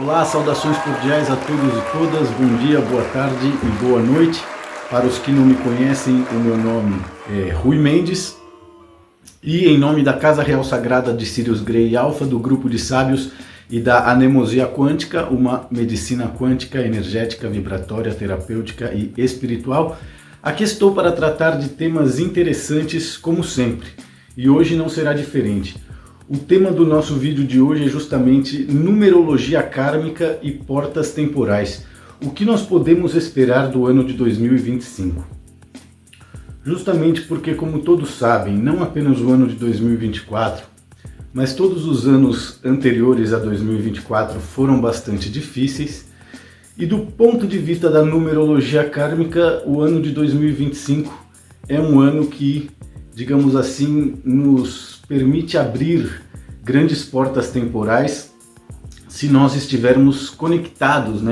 Olá, saudações cordiais a todos e todas, bom dia, boa tarde e boa noite. Para os que não me conhecem, o meu nome é Rui Mendes e em nome da Casa Real Sagrada de Sirius Grey Alpha, do Grupo de Sábios e da Anemosia Quântica, uma medicina quântica, energética, vibratória, terapêutica e espiritual, aqui estou para tratar de temas interessantes como sempre, e hoje não será diferente. O tema do nosso vídeo de hoje é justamente numerologia kármica e portas temporais. O que nós podemos esperar do ano de 2025? Justamente porque, como todos sabem, não apenas o ano de 2024, mas todos os anos anteriores a 2024 foram bastante difíceis. E do ponto de vista da numerologia kármica, o ano de 2025 é um ano que, digamos assim, nos permite abrir grandes portas temporais se nós estivermos conectados,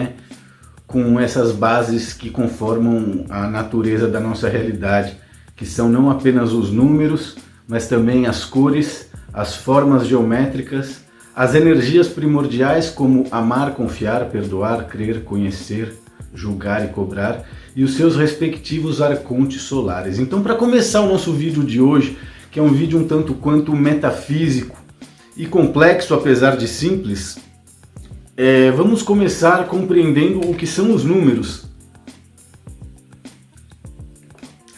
com essas bases que conformam a natureza da nossa realidade, que são não apenas os números, mas também as cores, as formas geométricas, as energias primordiais como amar, confiar, perdoar, crer, conhecer, julgar e cobrar, e os seus respectivos arcontes solares. Então, para começar o nosso vídeo de hoje, que é um vídeo um tanto quanto metafísico e complexo, apesar de simples, vamos começar compreendendo o que são os números.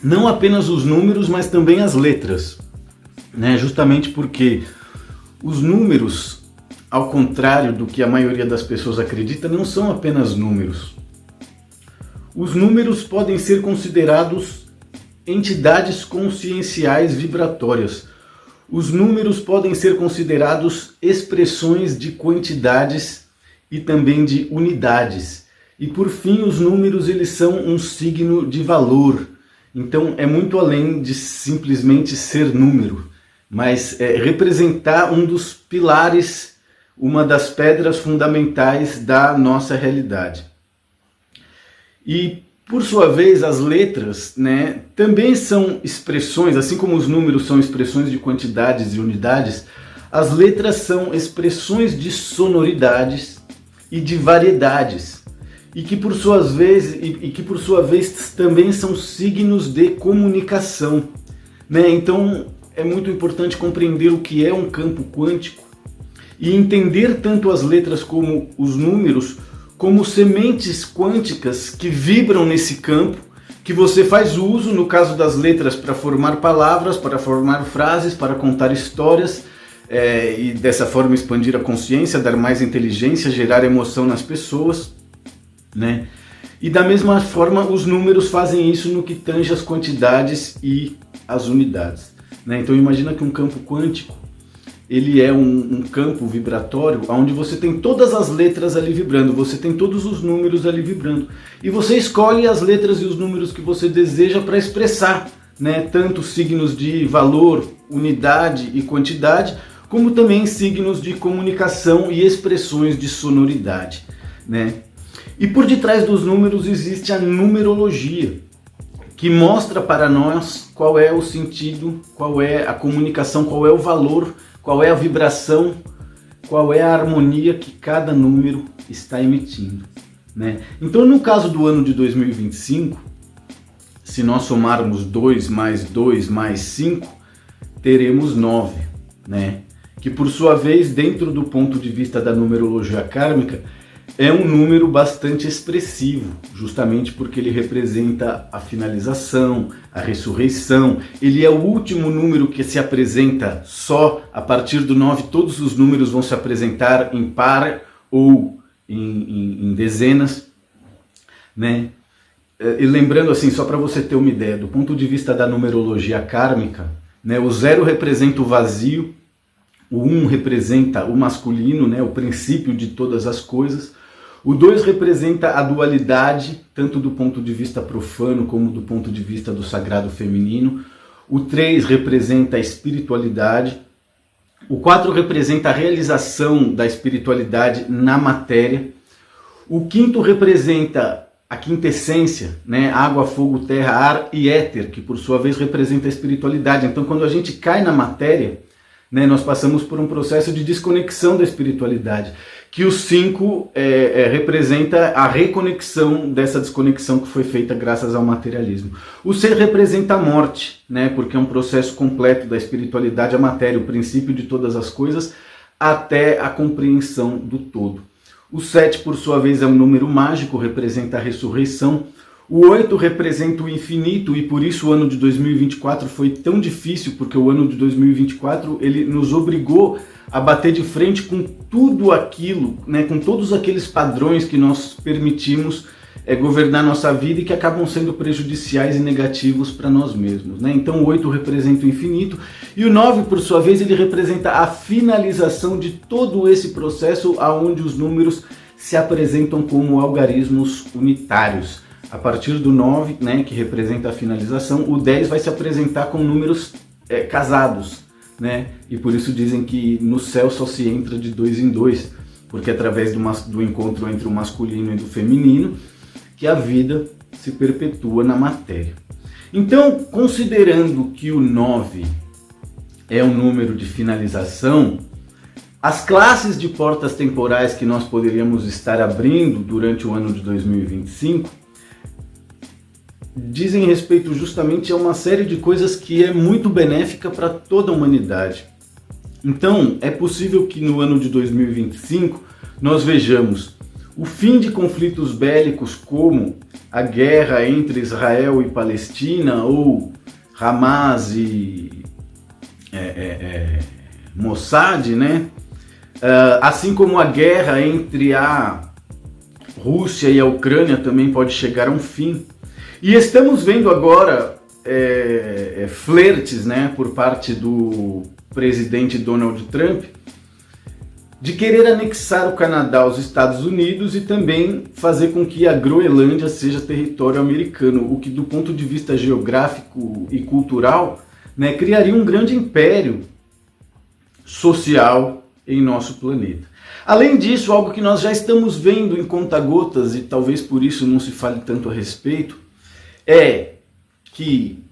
Não apenas os números, mas também as letras, justamente porque os números, ao contrário do que a maioria das pessoas acredita, não são apenas números. Os números podem ser considerados entidades conscienciais vibratórias. Os números podem ser considerados expressões de quantidades e também de unidades. E por fim, os números eles são um signo de valor. Então é muito além de simplesmente ser número, mas representar um dos pilares, uma das pedras fundamentais da nossa realidade. E por sua vez, as letras, também são expressões, assim como os números são expressões de quantidades e unidades, as letras são expressões de sonoridades e de variedades, e que por sua vez também são signos de comunicação. Então é muito importante compreender o que é um campo quântico e entender tanto as letras como os números como sementes quânticas que vibram nesse campo, que você faz uso, no caso das letras, para formar palavras, para formar frases, para contar histórias, e dessa forma expandir a consciência, dar mais inteligência, gerar emoção nas pessoas, E da mesma forma os números fazem isso no que tange as quantidades e as unidades, Então imagina que um campo quântico, ele é um campo vibratório onde você tem todas as letras ali vibrando, você tem todos os números ali vibrando. E você escolhe as letras e os números que você deseja para expressar, tanto signos de valor, unidade e quantidade, como também signos de comunicação e expressões de sonoridade, E por detrás dos números existe a numerologia, que mostra para nós qual é o sentido, qual é a comunicação, qual é o valor, qual é a vibração, qual é a harmonia que cada número está emitindo, Então, no caso do ano de 2025, se nós somarmos 2 mais 2 mais 5, teremos 9, Que por sua vez, dentro do ponto de vista da numerologia kármica, é um número bastante expressivo, justamente porque ele representa a finalização, a ressurreição. Ele é o último número que se apresenta só a partir do 9. Todos os números vão se apresentar em par ou em dezenas, E lembrando assim, só para você ter uma ideia, do ponto de vista da numerologia kármica, o 0 representa o vazio, o 1 representa o masculino, o princípio de todas as coisas. O 2 representa a dualidade, tanto do ponto de vista profano como do ponto de vista do sagrado feminino. O 3 representa a espiritualidade. O 4 representa a realização da espiritualidade na matéria. O 5 representa a quintessência, água, fogo, terra, ar e éter, que por sua vez representa a espiritualidade. Então, quando a gente cai na matéria, nós passamos por um processo de desconexão da espiritualidade. que o 5 representa a reconexão dessa desconexão que foi feita graças ao materialismo. O 6 representa a morte, né, porque é um processo completo da espiritualidade à matéria, o princípio de todas as coisas, até a compreensão do todo. O 7, por sua vez, é um número mágico, representa a ressurreição. O 8 representa o infinito e por isso o ano de 2024 foi tão difícil, porque o ano de 2024 ele nos obrigou a bater de frente com tudo aquilo, né, com todos aqueles padrões que nós permitimos governar nossa vida e que acabam sendo prejudiciais e negativos para nós mesmos, né? Então o 8 representa o infinito e o 9, por sua vez, ele representa a finalização de todo esse processo aonde os números se apresentam como algarismos unitários. A partir do 9, né, que representa a finalização, o 10 vai se apresentar com números casados, né? E por isso dizem que no céu só se entra de 2 em 2, porque é através do encontro entre o masculino e do feminino que a vida se perpetua na matéria. Então, considerando que o 9 é um número de finalização, as classes de portas temporais que nós poderíamos estar abrindo durante o ano de 2025 dizem respeito justamente a uma série de coisas que é muito benéfica para toda a humanidade. Então, é possível que no ano de 2025 nós vejamos o fim de conflitos bélicos como a guerra entre Israel e Palestina ou Hamas e Mossad, né? Assim como a guerra entre a Rússia e a Ucrânia também pode chegar a um fim. E estamos vendo agora flertes, né, por parte do presidente Donald Trump de querer anexar o Canadá aos Estados Unidos e também fazer com que a Groenlândia seja território americano, o que do ponto de vista geográfico e cultural, né, criaria um grande império social em nosso planeta. Além disso, algo que nós já estamos vendo em conta-gotas e talvez por isso não se fale tanto a respeito, é que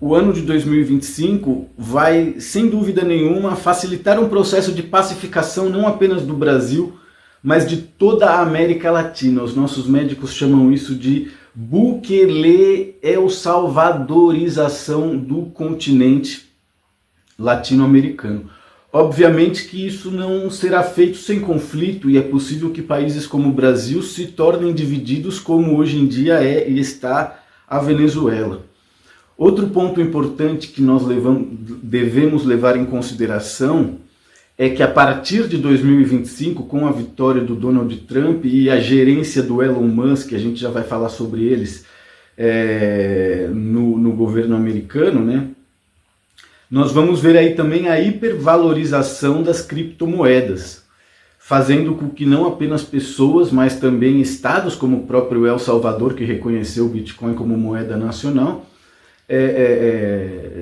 o ano de 2025 vai, sem dúvida nenhuma, facilitar um processo de pacificação não apenas do Brasil, mas de toda a América Latina. Os nossos médicos chamam isso de Bukele El Salvadorização do continente latino-americano. Obviamente que isso não será feito sem conflito e é possível que países como o Brasil se tornem divididos como hoje em dia é e está a Venezuela. Outro ponto importante que nós devemos levar em consideração é que a partir de 2025, com a vitória do Donald Trump e a gerência do Elon Musk, a gente já vai falar sobre eles no governo americano, né? Nós vamos ver aí também a hipervalorização das criptomoedas, fazendo com que não apenas pessoas, mas também estados, como o próprio El Salvador, que reconheceu o Bitcoin como moeda nacional,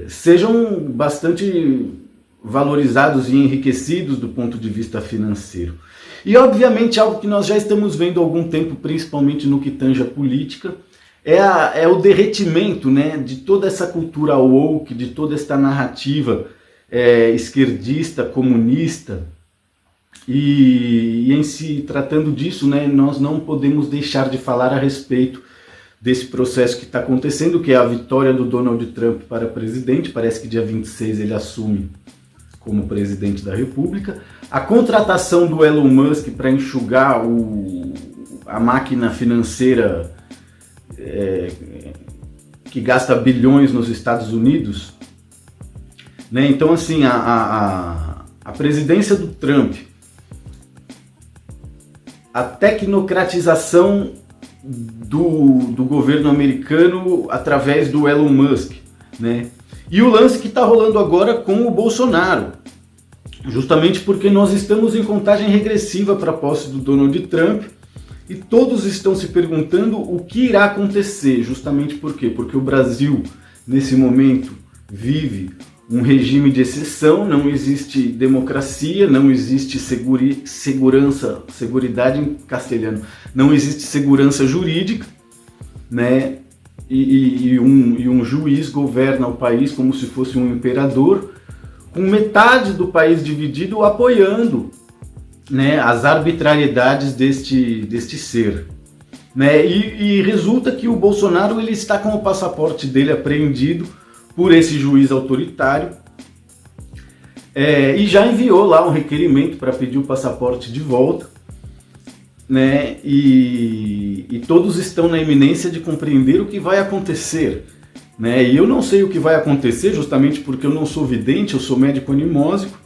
sejam bastante valorizados e enriquecidos do ponto de vista financeiro. E obviamente algo que nós já estamos vendo há algum tempo, principalmente no que tange a política, é o derretimento, né, de toda essa cultura woke, de toda esta narrativa esquerdista, comunista. E em se tratando disso, né, nós não podemos deixar de falar a respeito desse processo que está acontecendo, que é a vitória do Donald Trump para presidente. Parece que dia 26 ele assume como presidente da República. A contratação do Elon Musk para enxugar a máquina financeira que gasta bilhões nos Estados Unidos, né? Então, assim, a presidência do Trump, a tecnocratização do governo americano através do Elon Musk, né? E o lance que está rolando agora com o Bolsonaro, justamente porque nós estamos em contagem regressiva para a posse do Donald Trump e todos estão se perguntando o que irá acontecer, justamente por quê? Porque o Brasil, nesse momento, vive um regime de exceção, não existe democracia, não existe seguridade em castelhano, não existe segurança jurídica, né? E um juiz governa o país como se fosse um imperador, com metade do país dividido apoiando né, as arbitrariedades deste ser. Né? E resulta que o Bolsonaro ele está com o passaporte dele apreendido por esse juiz autoritário, e já enviou lá um requerimento para pedir o passaporte de volta, né? E todos estão na iminência de compreender o que vai acontecer, né? E eu não sei o que vai acontecer justamente porque eu não sou vidente, eu sou médico animósico,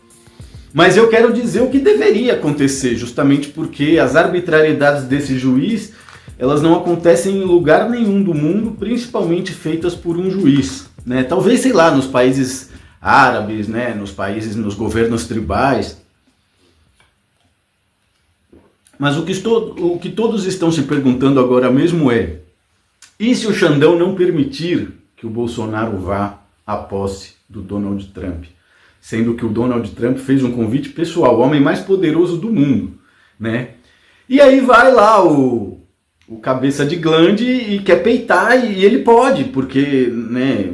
mas eu quero dizer o que deveria acontecer, justamente porque as arbitrariedades desse juiz, elas não acontecem em lugar nenhum do mundo, principalmente feitas por um juiz, né? Talvez, sei lá, nos países árabes, né? Nos governos tribais. Mas o que todos estão se perguntando agora mesmo é: e se o Xandão não permitir que o Bolsonaro vá à posse do Donald Trump? Sendo que o Donald Trump fez um convite pessoal, o homem mais poderoso do mundo, né? E aí vai lá o cabeça de glande e quer peitar, e ele pode, porque, né,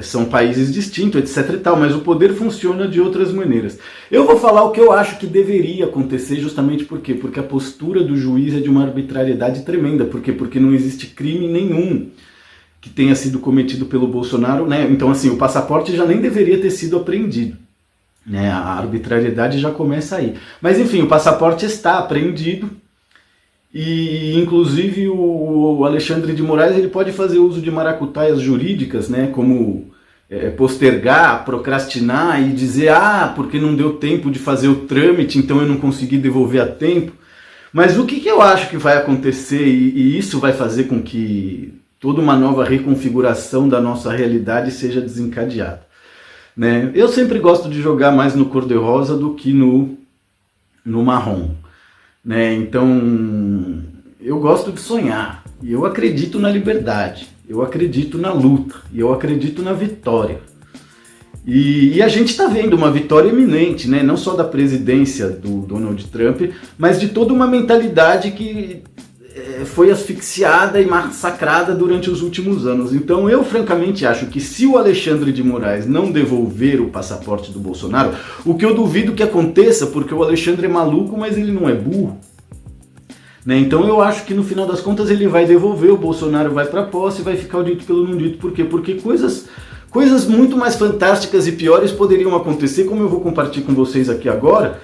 são países distintos, etc e tal, mas o poder funciona de outras maneiras. Eu vou falar o que eu acho que deveria acontecer, justamente por quê? Porque a postura do juiz é de uma arbitrariedade tremenda. Por quê? Porque não existe crime nenhum que tenha sido cometido pelo Bolsonaro, né? Então, assim, o passaporte já nem deveria ter sido apreendido, né? A arbitrariedade já começa aí. Mas, enfim, o passaporte está apreendido e, inclusive, o Alexandre de Moraes ele pode fazer uso de maracutaias jurídicas, né? Como postergar, procrastinar e dizer, porque não deu tempo de fazer o trâmite, então eu não consegui devolver a tempo. Mas o que eu acho que vai acontecer, e isso vai fazer com que toda uma nova reconfiguração da nossa realidade seja desencadeada, né? Eu sempre gosto de jogar mais no cor-de-rosa do que no marrom, né? Então, eu gosto de sonhar, e eu acredito na liberdade, eu acredito na luta, e eu acredito na vitória. E a gente está vendo uma vitória iminente, né? Não só da presidência do Donald Trump, mas de toda uma mentalidade que foi asfixiada e massacrada durante os últimos anos. Então eu francamente acho que se o Alexandre de Moraes não devolver o passaporte do Bolsonaro, o que eu duvido que aconteça, porque o Alexandre é maluco, mas ele não é burro, né? Então eu acho que no final das contas ele vai devolver, o Bolsonaro vai para posse e vai ficar o dito pelo não dito. Por quê? Porque coisas muito mais fantásticas e piores poderiam acontecer, como eu vou compartilhar com vocês aqui agora.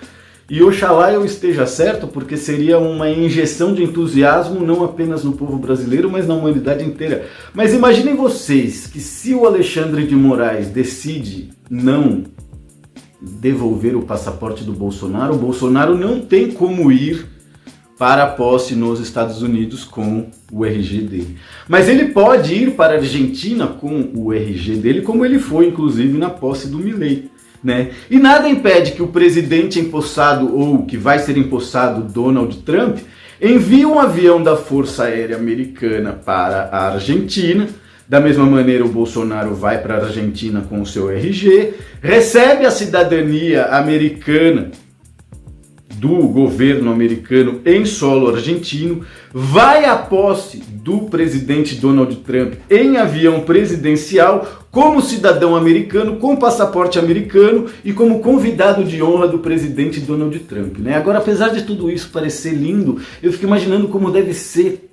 E oxalá eu esteja certo, porque seria uma injeção de entusiasmo não apenas no povo brasileiro, mas na humanidade inteira. Mas imaginem vocês que se o Alexandre de Moraes decide não devolver o passaporte do Bolsonaro, o Bolsonaro não tem como ir para a posse nos Estados Unidos com o RG dele. Mas ele pode ir para a Argentina com o RG dele, como ele foi, inclusive, na posse do Milei, né? E nada impede que o presidente empossado, ou que vai ser empossado, Donald Trump, envie um avião da Força Aérea Americana para a Argentina. Da mesma maneira, o Bolsonaro vai para a Argentina com o seu RG, recebe a cidadania americana do governo americano em solo argentino, vai à posse do presidente Donald Trump em avião presidencial, como cidadão americano, com passaporte americano e como convidado de honra do presidente Donald Trump, né? Agora, apesar de tudo isso parecer lindo, eu fico imaginando como deve ser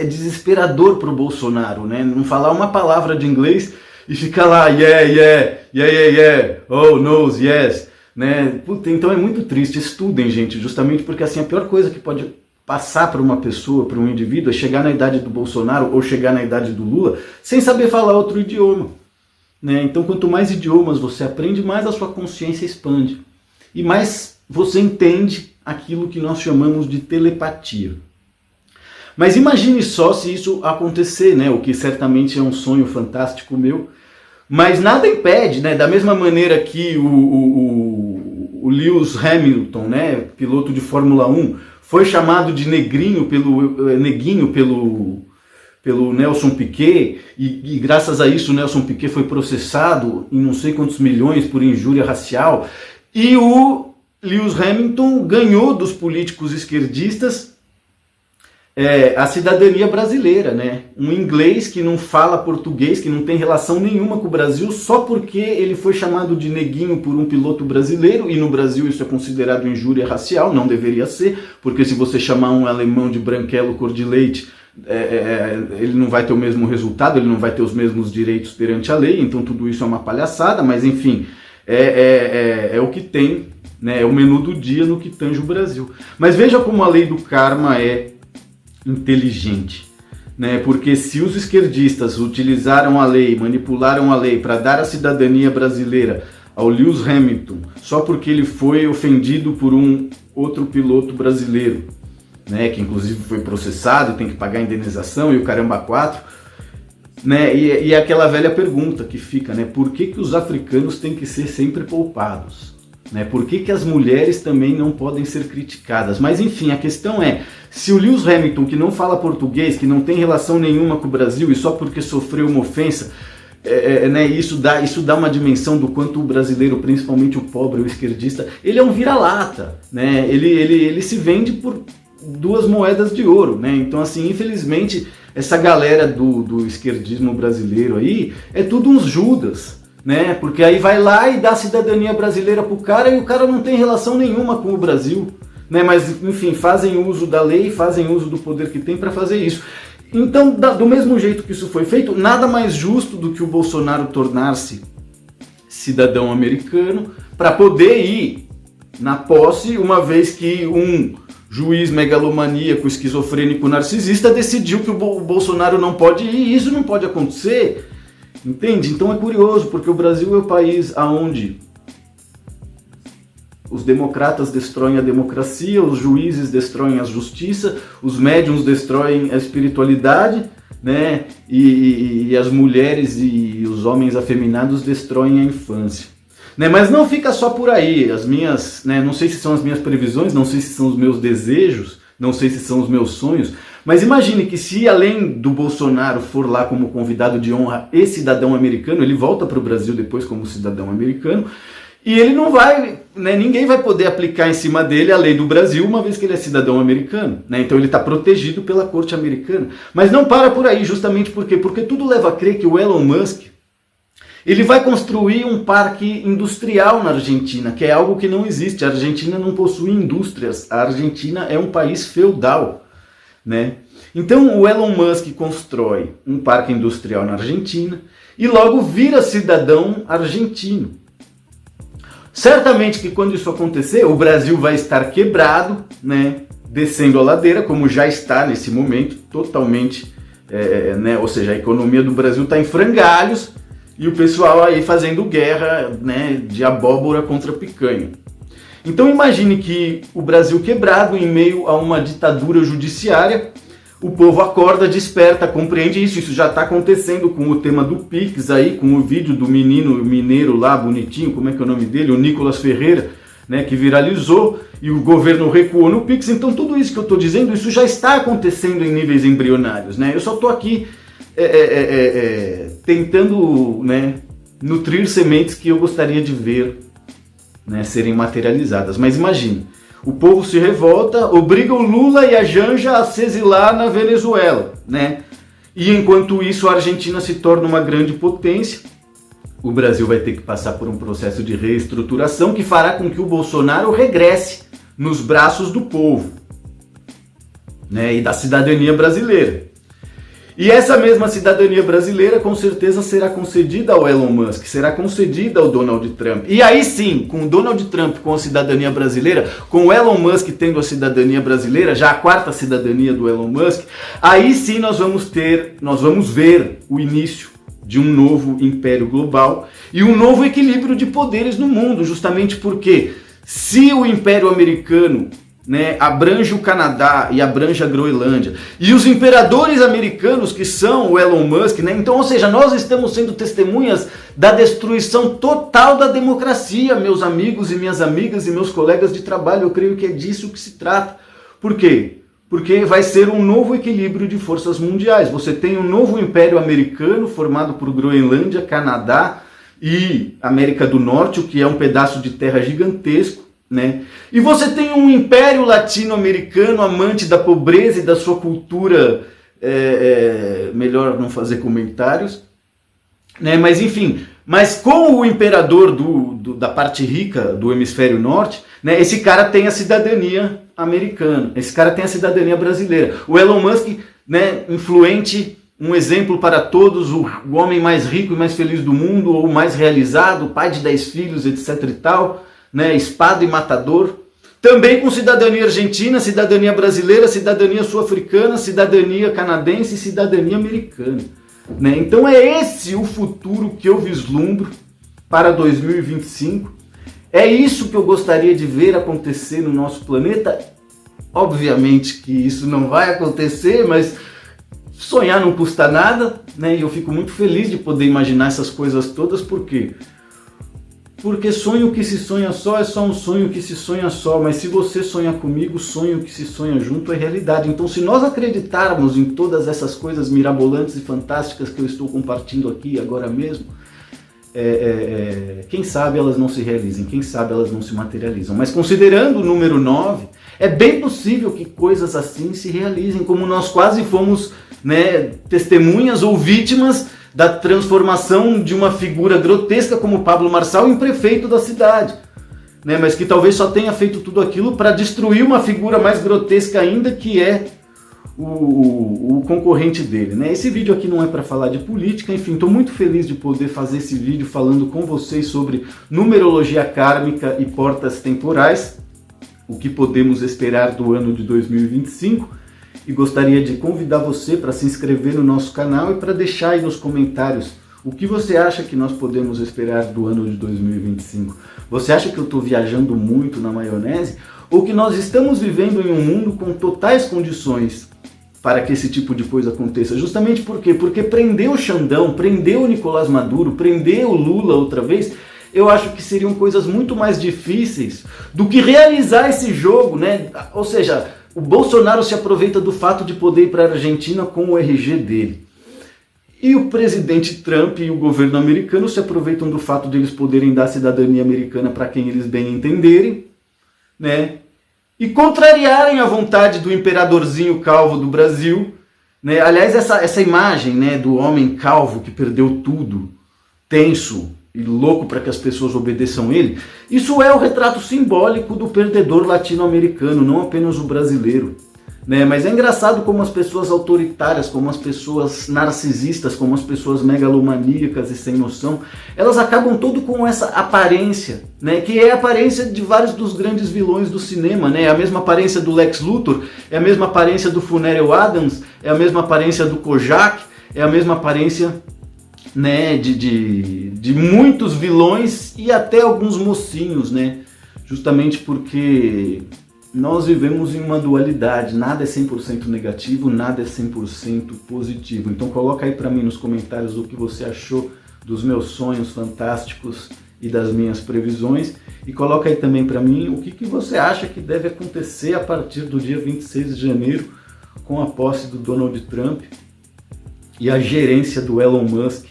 desesperador para o Bolsonaro, né? Não falar uma palavra de inglês e ficar lá, yeah, oh, no, yes, né? Puta, então é muito triste. Estudem, gente, justamente porque assim, a pior coisa que pode passar para uma pessoa, para um indivíduo, é chegar na idade do Bolsonaro ou chegar na idade do Lula sem saber falar outro idioma, né? Então, quanto mais idiomas você aprende, mais a sua consciência expande e mais você entende aquilo que nós chamamos de telepatia. Mas imagine só se isso acontecer, né? O que certamente é um sonho fantástico meu, mas nada impede, né? Da mesma maneira que o Lewis Hamilton, né, piloto de Fórmula 1, foi chamado de neguinho pelo Nelson Piquet, e graças a isso o Nelson Piquet foi processado em não sei quantos milhões por injúria racial, e o Lewis Hamilton ganhou dos políticos esquerdistas a cidadania brasileira, né? Um inglês que não fala português, que não tem relação nenhuma com o Brasil, só porque ele foi chamado de neguinho por um piloto brasileiro, e no Brasil isso é considerado injúria racial, não deveria ser, porque se você chamar um alemão de branquelo cor de leite, ele não vai ter o mesmo resultado, ele não vai ter os mesmos direitos perante a lei, então tudo isso é uma palhaçada, mas enfim, é o que tem, né? É o menu do dia no que tange o Brasil. Mas veja como a lei do karma é inteligente, né? Porque se os esquerdistas utilizaram a lei, manipularam a lei para dar a cidadania brasileira ao Lewis Hamilton, só porque ele foi ofendido por um outro piloto brasileiro, né, que inclusive foi processado e tem que pagar indenização e o caramba 4, né? E aquela velha pergunta que fica, né? Por que os africanos têm que ser sempre poupados? Né? Por que as mulheres também não podem ser criticadas? Mas enfim, a questão é, se o Lewis Hamilton, que não fala português, que não tem relação nenhuma com o Brasil e só porque sofreu uma ofensa, né, isso dá uma dimensão do quanto o brasileiro, principalmente o pobre, o esquerdista, ele é um vira-lata, né? Ele se vende por 2 moedas de ouro, né? Então assim, infelizmente, essa galera do esquerdismo brasileiro aí é tudo uns Judas, né? Porque aí vai lá e dá cidadania brasileira pro cara e o cara não tem relação nenhuma com o Brasil, né? Mas enfim, fazem uso da lei, fazem uso do poder que tem para fazer isso. Então, do mesmo jeito que isso foi feito, nada mais justo do que o Bolsonaro tornar-se cidadão americano para poder ir na posse, uma vez que um juiz megalomaníaco, esquizofrênico, narcisista decidiu que o Bolsonaro não pode ir, e isso não pode acontecer. Entende? Então é curioso, porque o Brasil é o país onde os democratas destroem a democracia, os juízes destroem a justiça, os médiuns destroem a espiritualidade, né? E as mulheres e os homens afeminados destroem a infância. Né? Mas não fica só por aí, as minhas, né, não sei se são as minhas previsões, não sei se são os meus desejos, não sei se são os meus sonhos, mas imagine que se além do Bolsonaro for lá como convidado de honra e cidadão americano, ele volta para o Brasil depois como cidadão americano, e ele não vai, né, ninguém vai poder aplicar em cima dele a lei do Brasil, uma vez que ele é cidadão americano, né? Então ele está protegido pela corte americana. Mas não para por aí, justamente porque tudo leva a crer que o Elon Musk, ele vai construir um parque industrial na Argentina, que é algo que não existe. A Argentina não possui indústrias, a Argentina é um país feudal, né? Então o Elon Musk constrói um parque industrial na Argentina e logo vira cidadão argentino. Certamente que quando isso acontecer, o Brasil vai estar quebrado, né, descendo a ladeira, como já está nesse momento, totalmente, né, ou seja, a economia do Brasil está em frangalhos, e o pessoal aí fazendo guerra, né, de abóbora contra picanha. Então imagine que o Brasil quebrado em meio a uma ditadura judiciária, o povo acorda, desperta, compreende isso. Isso já está acontecendo com o tema do Pix aí, com o vídeo do menino mineiro lá, bonitinho, como é que é o nome dele? O Nicolas Ferreira, né, que viralizou e o governo recuou no Pix. Então tudo isso que eu estou dizendo, isso já está acontecendo em níveis embrionários, né? Eu só estou aqui tentando, né, nutrir sementes que eu gostaria de ver, né, serem materializadas. Mas imagine, o povo se revolta, obriga o Lula e a Janja a se exilar na Venezuela, né? E enquanto isso a Argentina se torna uma grande potência, o Brasil vai ter que passar por um processo de reestruturação que fará com que o Bolsonaro regresse nos braços do povo, né, e da cidadania brasileira. E essa mesma cidadania brasileira com certeza será concedida ao Elon Musk, será concedida ao Donald Trump. E aí sim, com o Donald Trump com a cidadania brasileira, com o Elon Musk tendo a cidadania brasileira, já a 4ª cidadania do Elon Musk, aí sim nós vamos ver o início de um novo império global e um novo equilíbrio de poderes no mundo, justamente porque se o Império Americano, né, abrange o Canadá e abrange a Groenlândia, e os imperadores americanos que são o Elon Musk, né, então, ou seja, nós estamos sendo testemunhas da destruição total da democracia, meus amigos e minhas amigas e meus colegas de trabalho. Eu creio que é disso que se trata. Por quê? Porque vai ser um novo equilíbrio de forças mundiais. Você tem um novo império americano formado por Groenlândia, Canadá e América do Norte, o que é um pedaço de terra gigantesco, né? E você tem um império latino-americano amante da pobreza e da sua cultura, melhor não fazer comentários, né? Mas enfim, mas com o imperador da parte rica do hemisfério norte, né? Esse cara tem a cidadania americana, esse cara tem a cidadania brasileira. O Elon Musk, né, influente, um exemplo para todos, o homem mais rico e mais feliz do mundo, ou mais realizado, pai de 10 filhos, etc e tal, né, espada e matador, também com cidadania argentina, cidadania brasileira, cidadania sul-africana, cidadania canadense e cidadania americana. Né? Então é esse o futuro que eu vislumbro para 2025. É isso que eu gostaria de ver acontecer no nosso planeta. Obviamente que isso não vai acontecer, mas sonhar não custa nada, né? E eu fico muito feliz de poder imaginar essas coisas todas, por quê? Porque sonho que se sonha só é só um sonho que se sonha só, mas se você sonhar comigo, sonho que se sonha junto é realidade. Então, se nós acreditarmos em todas essas coisas mirabolantes e fantásticas que eu estou compartilhando aqui agora mesmo, quem sabe elas não se realizem, quem sabe elas não se materializam. Mas considerando o número 9, é bem possível que coisas assim se realizem, como nós quase fomos, né, testemunhas ou vítimas da transformação de uma figura grotesca como Pablo Marçal em prefeito da cidade, né, mas que talvez só tenha feito tudo aquilo para destruir uma figura mais grotesca ainda, que é o concorrente dele, né? Esse vídeo aqui não é para falar de política, enfim, estou muito feliz de poder fazer esse vídeo falando com vocês sobre numerologia kármica e portas temporais, o que podemos esperar do ano de 2025, e gostaria de convidar você para se inscrever no nosso canal e para deixar aí nos comentários o que você acha que nós podemos esperar do ano de 2025. Você acha que eu estou viajando muito na maionese, ou que nós estamos vivendo em um mundo com totais condições para que esse tipo de coisa aconteça? Justamente por quê? Porque prender o Xandão, prender o Nicolás Maduro, prender o Lula outra vez, eu acho que seriam coisas muito mais difíceis do que realizar esse jogo, né? Ou seja, o Bolsonaro se aproveita do fato de poder ir para a Argentina com o RG dele. E o presidente Trump e o governo americano se aproveitam do fato de eles poderem dar cidadania americana para quem eles bem entenderem, né? E contrariarem a vontade do imperadorzinho calvo do Brasil, né? Aliás, essa imagem, né, do homem calvo que perdeu tudo, tenso e louco para que as pessoas obedeçam ele, isso é o retrato simbólico do perdedor latino-americano, não apenas o brasileiro. Né? Mas é engraçado como as pessoas autoritárias, como as pessoas narcisistas, como as pessoas megalomaníacas e sem noção, elas acabam todo com essa aparência, né? Que é a aparência de vários dos grandes vilões do cinema, né? É a mesma aparência do Lex Luthor, é a mesma aparência do Funeral Adams, é a mesma aparência do Kojak, é a mesma aparência, né, de muitos vilões e até alguns mocinhos, né? Justamente porque nós vivemos em uma dualidade, nada é 100% negativo, nada é 100% positivo. Então coloca aí para mim nos comentários o que você achou dos meus sonhos fantásticos e das minhas previsões, e coloca aí também para mim o que você acha que deve acontecer a partir do dia 26 de janeiro com a posse do Donald Trump e a gerência do Elon Musk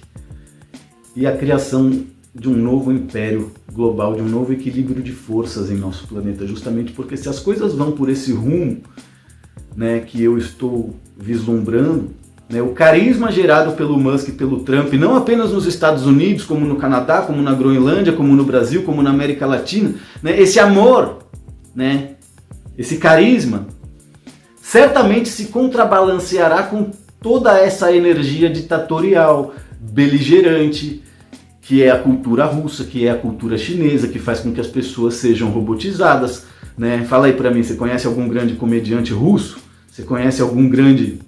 e a criação de um novo império global, de um novo equilíbrio de forças em nosso planeta, justamente porque se as coisas vão por esse rumo, né, que eu estou vislumbrando, né, o carisma gerado pelo Musk e pelo Trump, não apenas nos Estados Unidos, como no Canadá, como na Groenlândia, como no Brasil, como na América Latina, né, esse amor, né, esse carisma, certamente se contrabalanceará com toda essa energia ditatorial, beligerante, que é a cultura russa, que é a cultura chinesa, que faz com que as pessoas sejam robotizadas, né? Fala aí pra mim, você conhece algum grande comediante russo? Você conhece algum grande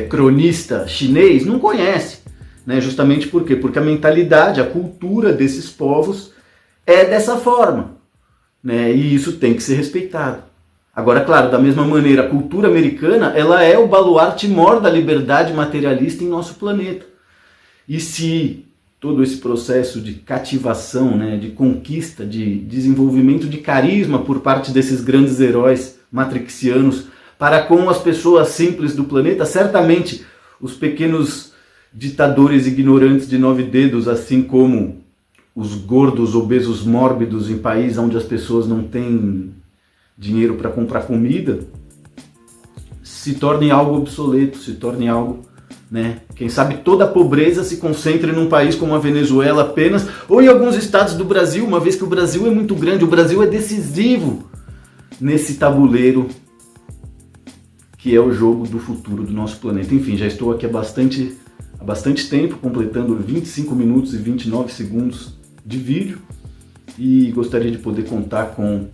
cronista chinês? Não conhece, né? Justamente por quê? Porque a mentalidade, a cultura desses povos é dessa forma, né? E isso tem que ser respeitado. Agora, claro, da mesma maneira, a cultura americana, ela é o baluarte mor da liberdade materialista em nosso planeta. E se todo esse processo de cativação, né, de conquista, de desenvolvimento de carisma por parte desses grandes heróis matrixianos para com as pessoas simples do planeta, certamente os pequenos ditadores ignorantes de 9 dedos, assim como os gordos, obesos, mórbidos em países onde as pessoas não têm dinheiro para comprar comida, se torne algo obsoleto, se torne algo, né? Quem sabe toda a pobreza se concentre num país como a Venezuela apenas, ou em alguns estados do Brasil, uma vez que o Brasil é muito grande, o Brasil é decisivo nesse tabuleiro que é o jogo do futuro do nosso planeta. Enfim, já estou aqui há bastante tempo, completando 25 minutos e 29 segundos de vídeo, e gostaria de poder contar com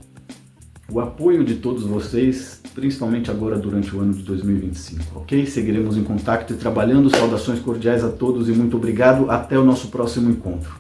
o apoio de todos vocês, principalmente agora durante o ano de 2025, ok? Seguiremos em contato e trabalhando. Saudações cordiais a todos e muito obrigado. Até o nosso próximo encontro.